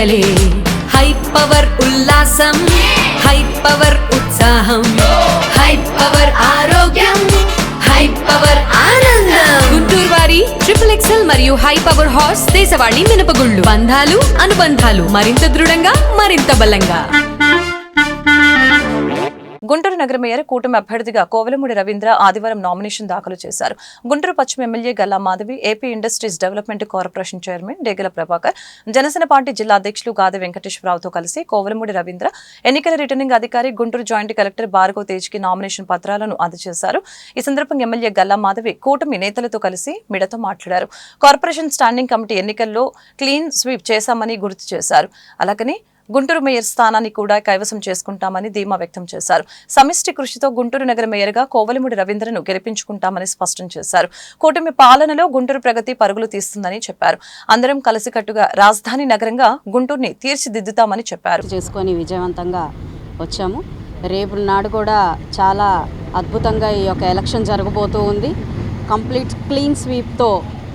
ఎన్నికలే high power ఉల్లాసం, high power ఉత్సాహం, high power ఆరోగ్యం, హై పవర్ ఆనందం. గుంటూరు వారి XXL మరియు హై పవర్ హార్స్ దేశవాళీ మినపగుళ్ళు. బంధాలు అనుబంధాలు మరింత దృఢంగా, మరింత బలంగా. గుంటూరు నగర మేయర్ కూటమి అభ్యర్థిగా కోవెలమూడి రవీంద్ర ఆదివారం నామినేషన్ దాఖలు చేశారు. గుంటూరు పశ్చిమ MLA Galla Madhavi, AP industries development corporation chairman Degala Prabhakar, Janasena party జిల్లా అధ్యక్షులు గాది వెంకటేశ్వరరావుతో కలిసి కోవెలమూడి రవీంద్ర ఎన్నికల రిటర్నింగ్ అధికారి గుంటూరు జాయింట్ కలెక్టర్ భార్గవ్ తేజ్కి నామినేషన్ పత్రాలను అందజేశారు. ఈ సందర్భంగా ఎమ్మెల్యే గల్లా మాధవి కూటమి నేతలతో కలిసి మీడియాతో మాట్లాడారు. కార్పొరేషన్ స్టాండింగ్ కమిటీ ఎన్నికల్లో క్లీన్ స్వీప్ చేశామని గుర్తు చేశారు. అలాగని గుంటూరు మేయర్ స్థానాన్ని కూడా కైవసం చేసుకుంటామని ధీమా వ్యక్తం చేశారు. సమిష్టి కృషితో గుంటూరు నగర మేయర్గా కోవెలమూడి రవీంద్రను గెలిపించుకుంటామని స్పష్టం చేశారు. కూటమి పాలనలో గుంటూరు ప్రగతి పరుగులు తీస్తుందని చెప్పారు. అందరం కలిసికట్టుగా రాజధాని నగరంగా గుంటూరుని తీర్చిదిద్దుతామని చెప్పారు. చేసుకొని విజయవంతంగా వచ్చాము. రేపు నాడు కూడా చాలా అద్భుతంగా ఈ యొక్క ఎలక్షన్ జరగబోతూ ఉంది. కంప్లీట్ క్లీన్ స్వీప్తో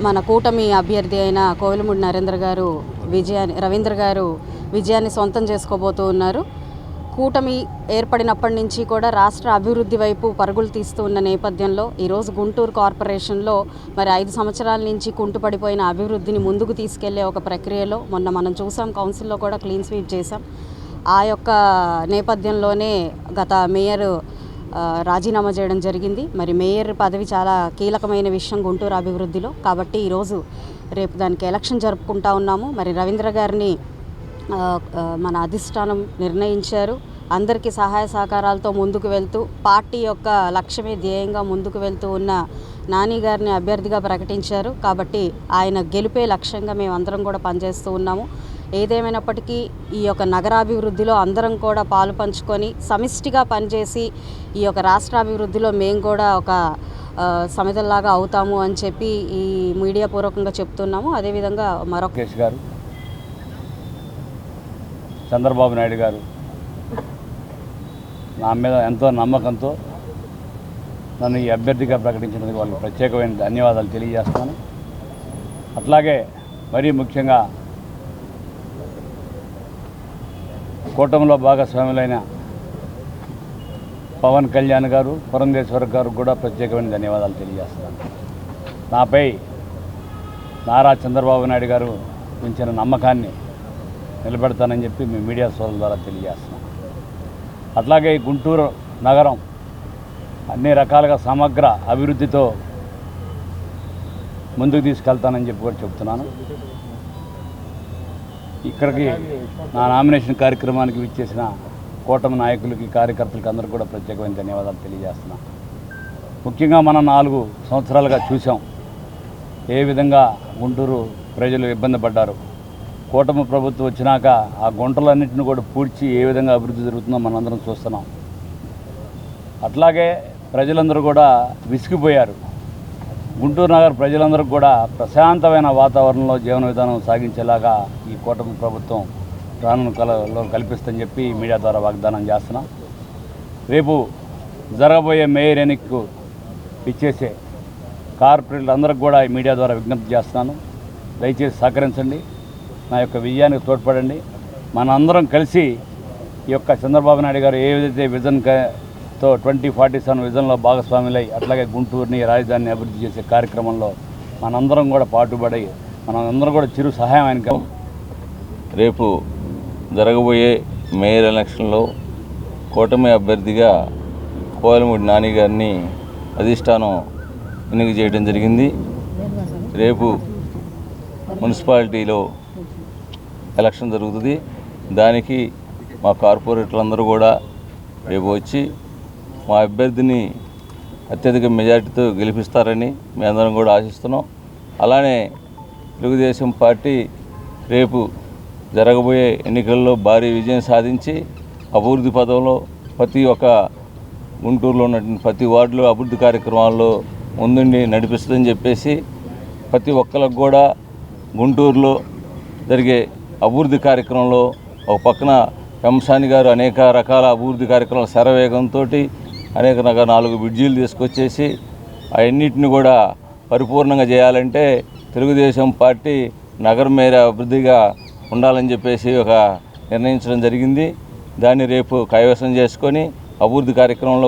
మన కూటమి అభ్యర్థి అయిన కోవెలమూడి రవీంద్ర గారు విజయాన్ని సొంతం చేసుకోబోతూ ఉన్నారు. కూటమి ఏర్పడినప్పటి నుంచి కూడా రాష్ట్ర అభివృద్ధి వైపు పరుగులు తీస్తూ ఉన్న నేపథ్యంలో ఈరోజు గుంటూరు కార్పొరేషన్లో మరి 5 సంవత్సరాల నుంచి కుంటుపడిపోయిన అభివృద్ధిని ముందుకు తీసుకెళ్లే ఒక ప్రక్రియలో మొన్న మనం చూసాం, కౌన్సిల్లో కూడా క్లీన్ స్వీప్ చేశాం. ఆ యొక్క నేపథ్యంలోనే గత మేయర్ రాజీనామా చేయడం జరిగింది. మరి మేయర్ పదవి చాలా కీలకమైన విషయం గుంటూరు అభివృద్ధిలో. కాబట్టి ఈరోజు రేపు దానికి ఎలక్షన్ జరుపుకుంటా ఉన్నాము. మరి రవీంద్ర గారిని మన అధిష్టానం నిర్ణయించారు. అందరికీ సహాయ సహకారాలతో ముందుకు వెళ్తూ పార్టీ యొక్క లక్ష్యమే ధ్యేయంగా ముందుకు వెళ్తూ ఉన్న నాని గారిని అభ్యర్థిగా ప్రకటించారు. కాబట్టి ఆయన గెలిపే లక్ష్యంగా మేము అందరం కూడా పనిచేస్తూ ఉన్నాము. ఏదేమైనప్పటికీ ఈ యొక్క నగరాభివృద్ధిలో అందరం కూడా పాలు పంచుకొని సమిష్టిగా పనిచేసి ఈ యొక్క రాష్ట్రాభివృద్ధిలో మేము కూడా ఒక సమిధల్లాగా అవుతాము అని చెప్పి ఈ మీడియా పూర్వకంగా చెప్తున్నాము. అదేవిధంగా మరొక గారు, చంద్రబాబు నాయుడు గారు నా మీద ఎంతో నమ్మకంతో నన్ను ఈ అభ్యర్థిగా ప్రకటించినందుకు వాళ్ళకి ప్రత్యేకమైన ధన్యవాదాలు తెలియజేస్తున్నాను. అట్లాగే మరీ ముఖ్యంగా కూటమిలో భాగస్వాములైన పవన్ కళ్యాణ్ గారు, పురంధేశ్వర్ గారు కూడా ప్రత్యేకమైన ధన్యవాదాలు తెలియజేస్తున్నాను. నాపై నారా చంద్రబాబు నాయుడు గారు ఉంచిన నమ్మకాన్ని నిలబెడతానని చెప్పి మీ మీడియా సోదరుల ద్వారా తెలియజేస్తున్నాను. అట్లాగే గుంటూరు నగరం అన్ని రకాలుగా సమగ్ర అభివృద్ధితో ముందుకు తీసుకెళ్తానని చెప్పి కూడా చెప్తున్నాను. ఇక్కడికి నా నామినేషన్ కార్యక్రమానికి విచ్చేసిన కూటమి నాయకులకి, కార్యకర్తలకి అందరికీ కూడా ప్రత్యేకమైన ధన్యవాదాలు తెలియజేస్తున్నాను. ముఖ్యంగా మనం 4 సంవత్సరాలుగా చూసాం ఏ విధంగా గుంటూరు ప్రజలు ఇబ్బంది పడ్డారు. కూటమి ప్రభుత్వం వచ్చినాక ఆ గుంటలన్నింటిని కూడా పూడ్చి ఏ విధంగా అభివృద్ధి జరుగుతుందో మనందరం చూస్తున్నాం. అట్లాగే ప్రజలందరూ కూడా విసిగిపోయారు. గుంటూరు నగర ప్రజలందరూ కూడా ప్రశాంతమైన వాతావరణంలో జీవన విధానం సాగించేలాగా ఈ కూటమి ప్రభుత్వం రానున్న కాలంలో కల్పిస్తుందని చెప్పి మీడియా ద్వారా వాగ్దానం చేస్తున్నాం. రేపు జరగబోయే మేయర్ ఎన్నికకు ఇచ్చేసే కార్పొరేట్లు అందరికి కూడా ఈ మీడియా ద్వారా విజ్ఞప్తి చేస్తున్నాను. దయచేసి సహకరించండి, నా యొక్క విజయానికి తోడ్పడండి. మనందరం కలిసి ఈ యొక్క చంద్రబాబు నాయుడు గారు ఏదైతే విజన్తో 2047 విజన్లో భాగస్వాములై అట్లాగే గుంటూరుని రాజధానిని అభివృద్ధి చేసే కార్యక్రమంలో మనందరం కూడా పాటుపడి మనందరం కూడా చిరు సహాయం ఆయనకి. రేపు జరగబోయే మేయర్ ఎలక్షన్లో కూటమి అభ్యర్థిగా కోవెలమూడి నాని గారిని అధిష్టానం ఎన్నిక చేయడం జరిగింది. రేపు మున్సిపాలిటీలో ఎలక్షన్ జరుగుతుంది. దానికి మా కార్పొరేటర్లందరూ కూడా రేపు వచ్చి మా అభ్యర్థిని అత్యధిక మెజార్టీతో గెలిపిస్తారని మీ అందరం కూడా ఆశిస్తున్నాం. అలానే తెలుగుదేశం పార్టీ రేపు జరగబోయే ఎన్నికల్లో భారీ విజయం సాధించి అభివృద్ధి పదంలో ప్రతి ఒక్క గుంటూరులో ఉన్నటువంటి ప్రతి వార్డులో అభివృద్ధి కార్యక్రమాల్లో ముందుండి నడిపిస్తుందని చెప్పేసి ప్రతి ఒక్కరికి కూడా గుంటూరులో జరిగే అభివృద్ధి కార్యక్రమంలో ఒక పక్కన పెంసాని గారు అనేక రకాల అభివృద్ధి కార్యక్రమాలు శరవేగంతో అనేక 4 బ్రిడ్జీలు తీసుకొచ్చేసి అవన్నిటిని కూడా పరిపూర్ణంగా చేయాలంటే తెలుగుదేశం పార్టీ నగర మేయర్ అభివృద్ధిగా ఉండాలని చెప్పేసి ఒక నిర్ణయించడం జరిగింది. దాన్ని రేపు కైవసం చేసుకొని అభివృద్ధి కార్యక్రమంలో